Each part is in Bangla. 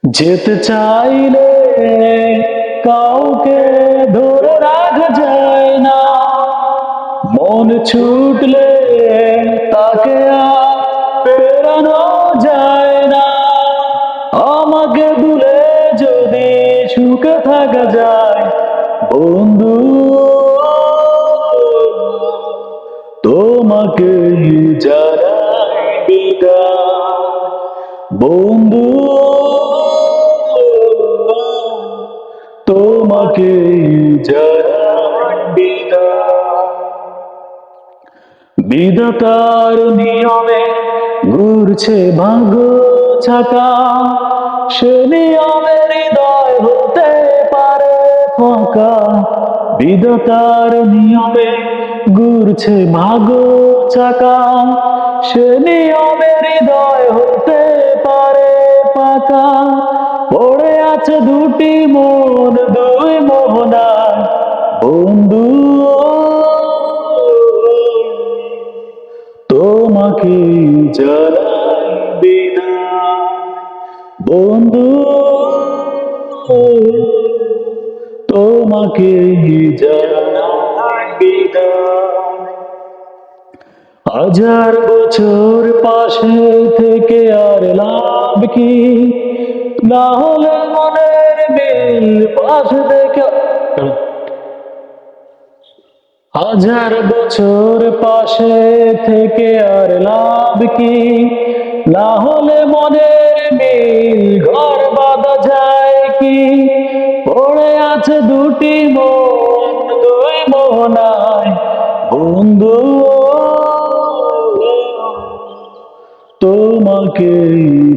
যেতে চাইলে কাউকে ধরে রাখা যায় না, মন ছুটলে তাকে আর ফেরানো যায় না। আমাকে ভুলে যদি সুখে থাকা যায় বন্ধু, তোমাকে জানাই বিদায় বন্ধু, তোমাকে জানাই বিদায়। বিধাতার নিয়মে ঘুরছে ভাগ্য চাকা, সে নিয়মে হৃদয় হতে পারে ফাঁকা। বিধাতার নিয়মে ঘুরছে ভাগ্য চাকা, সে নিয়মে হৃদয় হতে পারে ফাঁকা। পড়ে আছে দুটি মন দুই মোহনায় বন্ধু, তোমাকে জানাই বিদায় বন্ধু, তোমাকে জানাই বিদায়। হাজার বছর পাশে থেকে আর লাভ কি, না হলে মনের মিল পাশে থেকে। হাজার বছর পাশে থেকে আর লাভ কি, না হলে মনের মিল ঘর বাঁধা যায় কি। পড়ে আছে দুটি মন দুই মোহনায় বন্ধু, তোমাকে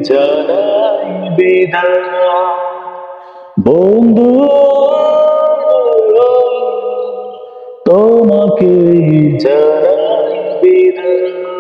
জানাই বিদায় বন্ধু, তোমাকে জানাই বিদায়।